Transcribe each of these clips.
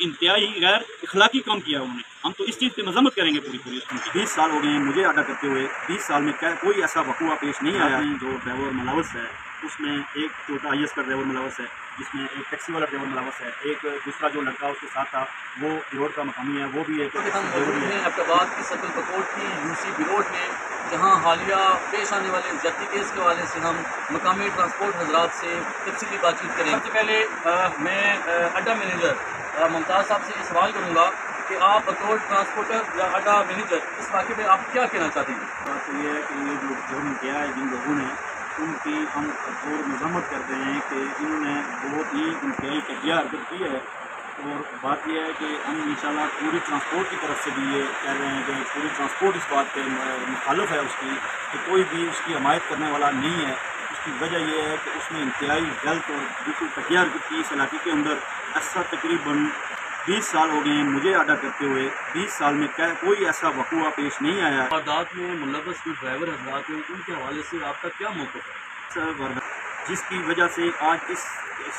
इंतहाई गैर इखलाकी काम किया है उन्होंने। हम तो इस चीज़ पे मजम्मत करेंगे पूरी पूरी। 20 साल हो गए हैं मुझे अड्डा करते हुए, 20 साल में क्या कोई ऐसा वकूआ पेश नहीं आया है। जो ड्राइवर मुलव्वस है उसमें एक छोटा IS का ड्राइवर मुलव्वस है, जिसमें एक टैक्सी वाला ड्राइवर मुलव्वस है, एक दूसरा जो लड़का उसके साथ था वो बिरोड का मकामी है, वो भी एक अब्दाबाद की सदर बकोट की UC बिरोड में, जहाँ हालिया पेश आने वाले ज्यादती केस के हवाले से हम मकामी ट्रांसपोर्ट हजरात से तफसीली बातचीत करें। सबसे पहले मैं अड्डा मैनेजर मुमताज़ साहब से ये सवाल करूँगा कि आप बतौर ट्रांसपोर्टर या अड्डा मैनेजर इस वाक़े में आप क्या कहना चाहते हैं? बात तो ये है कि ये जो जुर्म किया है जिन लोगों ने, उनकी हम भरपूर मजम्मत करते हैं कि इन्होंने बहुत ही इंतहाई घटिया हरकत की है। और बात यह है कि हम इंशाल्लाह पूरी ट्रांसपोर्ट की तरफ से भी ये कह रहे हैं कि पूरी ट्रांसपोर्ट इस बात के मुखालिफ है उसकी, कि कोई भी उसकी हमायत करने वाला नहीं है। उसकी वजह यह है कि उसने इंतहाई गलत और बिल्कुल घटिया हरकत की इस इलाके के अंदर। ऐसा तकरीबन 20 साल हो गए हैं मुझे अड्डा करते हुए, 20 साल में क्या कोई ऐसा वकूआ पेश नहीं आया। वारदात में मुलव्वस जो ड्राइवर हजरात हैं उनके हवाले से आपका क्या मौक़िफ़ है? जिसकी वजह से आज इस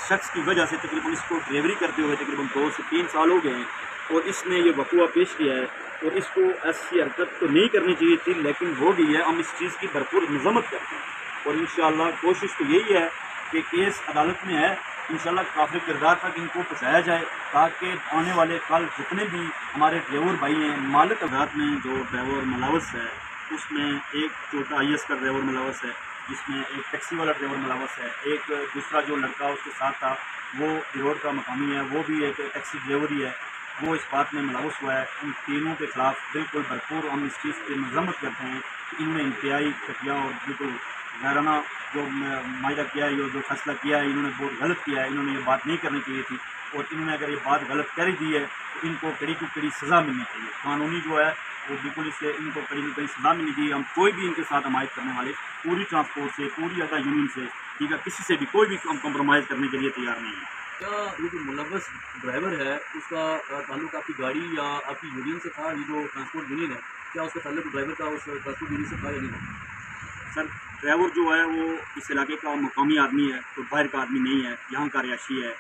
शख्स की वजह से तकरीबन इसको ड्राइवरी करते हुए तकरीबन 2 से 3 साल हो गए हैं और इसने ये वकूआ पेश किया है। और इसको ऐसी हरकत तो नहीं करनी चाहिए थी, लेकिन हो गई है। हम इस चीज़ की भरपूर मजम्मत करते हैं और इंशाअल्लाह कोशिश तो यही है कि केस अदालत में है, इंशाअल्लाह काफिल किरदार तक इनको पहुँचाया जाए, ताकि आने वाले कल जितने भी हमारे ड्राइवर भाई हैं, मालिक अदालत में जो ड्राइवर मुलव्वस है उसमें एक छोटा IS का ड्राइवर मुलव्वस है, जिसमें एक टैक्सी वाला ड्राइवर मुलव्वस है, एक दूसरा जो लड़का उसके साथ था वो बिरोड का मकामी है, वो भी एक टैक्सी ड्राइवर ही है, वो इस बात में मुलव्वस हुआ है। उन तीनों के ख़िलाफ़ बिल्कुल भरपूर हम इस चीज़ की मजम्मत करते हैं कि इनमें इंतहाई घटिया और बिल्कुल गैराना जो मायदा किया है, जो फैसला किया है, इन्होंने बहुत गलत किया है। इन्होंने ये बात नहीं करनी चाहिए थी और इन्होंने अगर ये बात गलत कर ही दी है तो इनको कड़ी की कड़ी सज़ा मिलनी चाहिए। कानूनी जो है वो बिल्कुल इससे इनको कड़ी की कड़ी सज़ा मिलनी चाहिए। हम कोई भी इनके साथ हमायत करने वाले पूरी ट्रांसपोर्ट से, पूरी अड्डा यूनियन से, ठीक है, किसी से भी कोई भी कॉम्प्रोमाइज़ करने के लिए तैयार नहीं है। क्या ये जो मुलव्वस ड्राइवर है उसका ताल्लुक आपकी गाड़ी या आपकी यूनियन से था? ये जो ट्रांसपोर्ट यूनियन है, क्या उसका ताल्लुक ड्राइवर का उस ट्रांसपोर्ट यूनियन से था या नहीं? सर, ड्राइवर जो है वो इस इलाके का मकामी आदमी है, तो बाहर का आदमी नहीं है, यहाँ का रिहायशी है,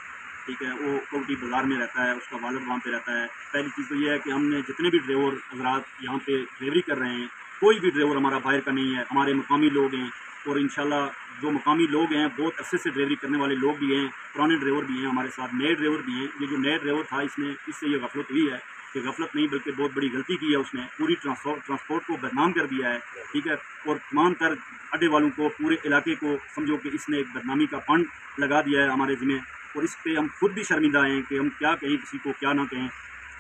ठीक है। वो कोटी बाज़ार में रहता है, उसका वालिद वहाँ पे रहता है। पहली चीज़ तो ये है कि हमने जितने भी ड्राइवर हजरात यहाँ पे ड्राइवरी कर रहे हैं, कोई भी ड्राइवर हमारा बाहर का नहीं है, हमारे मकामी लोग हैं। और इंशाल्लाह जो मकामी लोग हैं बहुत अच्छे से ड्राइवरी करने वाले लोग भी हैं, पुराने ड्राइवर भी हैं हमारे साथ, नए ड्राइवर भी हैं। ये जो नया ड्राइवर था इससे ये गफलत हुई है, कि गफलत नहीं बल्कि बहुत बड़ी गलती की है उसने, पूरी ट्रांसपोर्ट को बदनाम कर दिया है, ठीक है। और तमाम तर अड्डे वालों को, पूरे इलाके को समझो कि इसने एक बदनामी का फंड लगा दिया है हमारे ज़िम्मे। और इस पर हम खुद भी शर्मिंदा हैं कि हम क्या कहें, किसी को क्या ना कहें।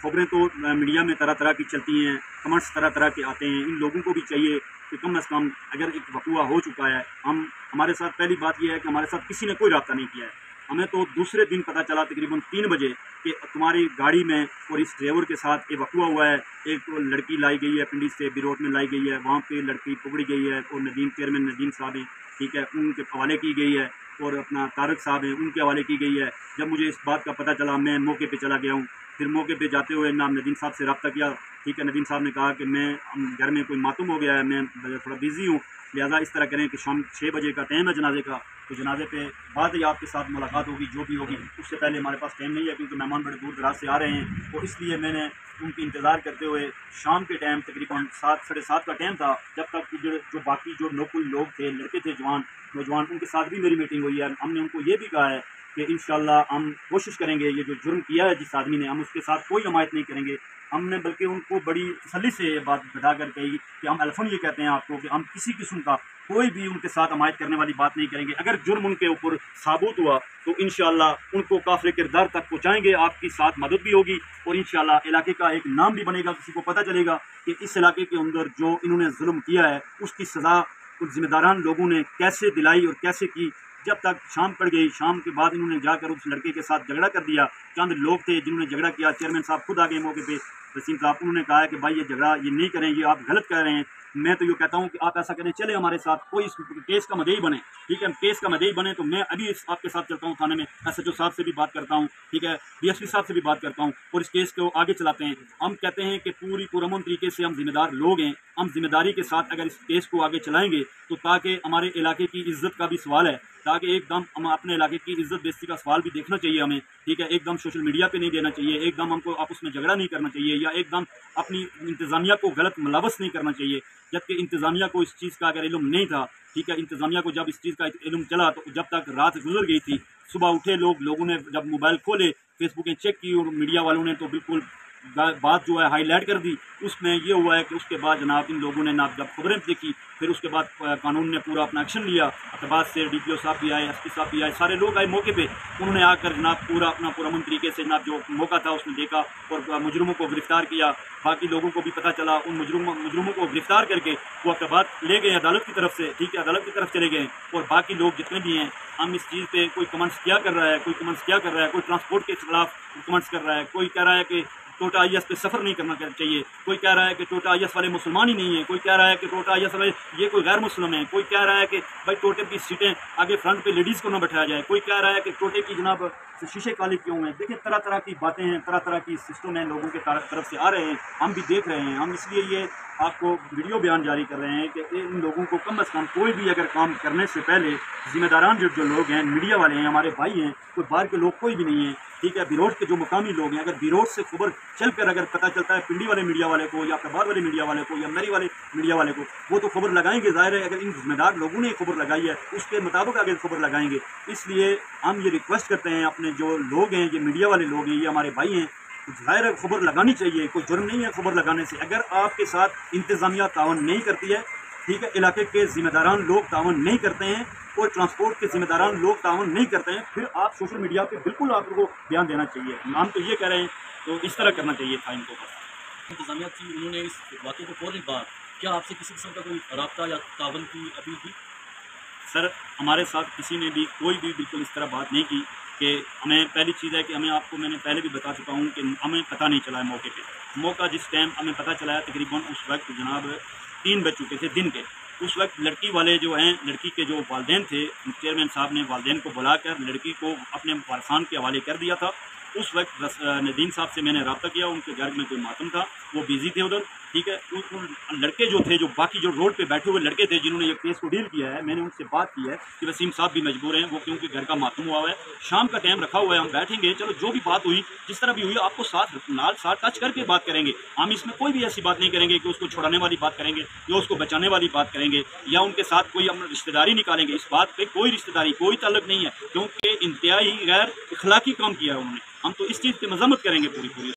खबरें तो मीडिया में तरह तरह की चलती हैं, कमेंट्स तरह तरह के आते हैं। इन लोगों को भी चाहिए कि कम अज़ कम अगर एक वकूआ हो चुका है, हमारे साथ पहली बात यह है कि हमारे साथ किसी ने कोई रब्ता नहीं किया है। हमें तो दूसरे दिन पता चला तकरीबन 3 बजे कि तुम्हारी गाड़ी में और इस ड्राइवर के साथ एक वकूआ हुआ है। एक तो लड़की लाई गई है पिंडी से, बिरोड में लाई गई है, वहाँ पे लड़की पकड़ी गई है और चेयरमैन नदीम साहब हैं, ठीक है, उनके हवाले की गई है। और अपना तारक साहब हैं, उनके हवाले की गई है। जब मुझे इस बात का पता चला मैं मौके पे चला गया हूँ। फिर मौके पे जाते हुए नाम नदीम साहब से रब्ता किया, ठीक है। नदीम साहब ने कहा कि मैं घर में कोई मातूम हो गया है, मैं थोड़ा बिज़ी हूँ, लिहाजा इस तरह करें कि शाम 6 बजे का टाइम है जनाजे का, तो जनाजे पे बाद ही आपके साथ मुलाकात होगी, जो भी होगी। उससे पहले हमारे पास टाइम नहीं है क्योंकि मेहमान बड़े दूर दराज से आ रहे हैं, और इसलिए मैंने उनकी इंतज़ार करते हुए शाम के टाइम तकरीबन 7 साढ़े 7 का टाइम था, जब तक जो बाकी जो लोकल लोग थे, लड़के थे, नौजवान, उनके साथ भी मेरी मीटिंग हुई है। हमने उनको ये भी कहा है कि इंशाल्लाह हम कोशिश करेंगे, ये जो जुर्म किया है जिस आदमी ने, हम उसके साथ कोई हमायत नहीं करेंगे। हमने बल्कि उनको बड़ी तसल्ली से ये बात बता कर कही कि हम अल्फन ये कहते हैं आपको कि हम किसी किस्म का कोई भी उनके साथ हमायत करने वाली बात नहीं करेंगे। अगर जुर्म उनके ऊपर साबुत हुआ तो इंशाअल्लाह उनको काफ़िल किरदार तक पहुँचाएँगे, आपकी साथ मदद भी होगी और इंशाअल्लाह इलाके का एक नाम भी बनेगा। किसी को पता चलेगा कि इस इलाके के अंदर जो इन्होंने जुल्म किया है उसकी सज़ा उस जिम्मेदारान लोगों ने कैसे दिलाई और कैसे की। जब तक शाम पड़ गई, शाम के बाद इन्होंने जाकर उस लड़के के साथ झगड़ा कर दिया। चंद लोग थे जिन्होंने झगड़ा किया, चेयरमैन साहब खुद आ गए मौके पे, वसीम साहब, उन्होंने कहा कि भाई ये झगड़ा ये नहीं करें, ये आप गलत कर रहे हैं। मैं तो ये कहता हूँ कि आप ऐसा करें, चले हमारे साथ, कोई इस केस का मदई बने, ठीक है। केस का मदई बने तो मैं अभी आपके साथ चलता हूँ थाने में, SHO साहब से भी बात करता हूँ, ठीक है, DSP साहब से भी बात करता हूँ और इस केस को आगे चलाते हैं। हम कहते हैं कि पूरी पुरअमन तरीके से हम जिम्मेदार लोग हैं, हम जिम्मेदारी के साथ अगर इस केस को आगे चलाएंगे तो ताकि हमारे इलाके की इज्जत का भी सवाल है, ताकि एकदम हम अपने इलाके की इज्जत बेइज्जती का सवाल भी देखना चाहिए हमें, ठीक है। एकदम सोशल मीडिया पे नहीं देना चाहिए, एकदम हमको आपस में झगड़ा नहीं करना चाहिए, या एकदम अपनी इंतज़ामिया को गलत मुलवस नहीं करना चाहिए, जबकि इंतज़ामिया को इस चीज़ का अगर इल्म नहीं था, ठीक है। इंतज़ामिया को जब इस चीज़ का इल्म चला तो जब तक रात गुजर गई थी, सुबह उठे लोगों ने जब मोबाइल खोले, फेसबुकें चेक की और मीडिया वालों ने तो बिल्कुल बात जो है हाईलाइट कर दी। उसमें ये हुआ है कि उसके बाद जनाब इन लोगों ने जब खबरें देखी, फिर उसके बाद कानून ने पूरा अपना एक्शन लिया। अतबाद से DPO साहब भी आए, SP साहब भी आए, सारे लोग आए मौके पे। उन्होंने आकर जनाब पूरा अपना पुरअमन तरीके से जनाब जो मौका था उसने देखा और मुजरिमों को गिरफ्तार किया। बाकी लोगों को भी पता चला, उन मुजरिमों को गिरफ्तार करके वो अतबाद ले गए अदालत की तरफ से, ठीक है, अदालत की तरफ चले गए। और बाकी लोग जितने भी हैं, हम इस चीज़ पे कोई कमेंट्स क्या कर रहा है, कोई कमेंट्स क्या कर रहा है, कोई ट्रांसपोर्ट के खिलाफ कमेंट्स कर रहा है, कोई कह रहा है कि टोटा IS पे सफ़र नहीं करना चाहिए, कोई कह रहा है कि टोटा IS वाले मुसलमान ही नहीं है, कोई कह रहा है कि टोटा IS वाले ये कोई गैर मुस्लिम है, कोई कह रहा है कि भाई टोटे की सीटें आगे फ्रंट पे लेडीज़ को ना बैठाया जाए, कोई कह रहा है कि टोटे की जनाब शीशे काले क्यों हैं। देखिए तरह तरह की बातें हैं, तरह तरह की सिस्टम हैं, लोगों के तरफ से आ रहे हैं, हम भी देख रहे हैं। हम इसलिए ये आपको वीडियो बयान जारी कर रहे हैं कि इन लोगों को कम अज़ कम कोई भी अगर काम करने से पहले जिम्मेदारान जो लोग हैं, मीडिया वाले हैं, हमारे भाई हैं, कोई बाहर के लोग कोई भी नहीं है, ठीक है। बिरोट के जो मुकामी लोग हैं, अगर बिरोट से खबर चलकर अगर पता चलता है पिंडी वाले मीडिया वाले को या अखबार वाले मीडिया वाले को या मरी वाले मीडिया वाले को, वो तो खबर लगाएंगे। ज़ाहिर है अगर इन जिम्मेदार लोगों ने खबर लगाई है उसके मुताबिक आगे खबर लगाएंगे। इसलिए हम ये रिक्वेस्ट करते हैं, अपने जो लोग हैं, ये मीडिया वाले लोग हैं, ये हमारे भाई हैं, ज़ाहिर है खबर लगानी चाहिए, कोई जुर्म नहीं है खबर लगाने से। अगर आपके साथ इंतज़ामिया तावन नहीं करती है, ठीक है, इलाके के ज़िम्मेदारान लोग तावन नहीं करते हैं और ट्रांसपोर्ट के ज़िम्मेदारान लोग तावन नहीं करते हैं, फिर आप सोशल मीडिया पे बिल्कुल आपको बयान देना चाहिए। हम तो ये कह रहे हैं, तो इस तरह करना चाहिए था इनको। इंतज़ामिया थी, उन्होंने इस वाक़े को फ़ौरन बाद क्या आपसे किसी किस्म का कोई रब्ता या तावन की अपील की? सर हमारे साथ किसी ने भी कोई भी बिल्कुल इस तरह बात नहीं की कि हमें, पहली चीज़ है कि हमें, आपको मैंने पहले भी बता चुका हूँ कि हमें पता नहीं चला है मौके पे। मौका जिस टाइम हमें पता चला है तकरीबन उस वक्त जनाब 3 बज चुके थे दिन के। उस वक्त लड़की वाले जो हैं, लड़की के जो वालिदैन थे, चेयरमैन साहब ने वालिदैन को बुलाकर लड़की को अपने वारसान के हवाले कर दिया था। उस वक्त नदीम साहब से मैंने रब्ता किया, उनके घर में कोई मातम था, वो बिज़ी थे उधर, ठीक है। उन लड़के जो थे, जो बाकी जो रोड पे बैठे हुए लड़के थे जिन्होंने ये केस को डील किया है, मैंने उनसे बात की है कि वसीम साहब भी मजबूर हैं, वो क्योंकि घर का मातम हुआ है, शाम का टाइम रखा हुआ है, हम बैठेंगे, चलो जो भी बात हुई, जिस तरह भी हुई, आपको साथ टच करके बात करेंगे। हम इसमें कोई भी ऐसी बात नहीं करेंगे कि उसको छुड़ाने वाली बात करेंगे या उसको बचाने वाली बात करेंगे या उनके साथ कोई हम रिश्तेदारी निकालेंगे। इस बात पर कोई रिश्तेदारी, कोई ताल्लुक नहीं है, क्योंकि इंतहाई गैर इखलाकी काम किया है उन्होंने। हम तो इस चीज़ की मजम्मत करेंगे पूरी।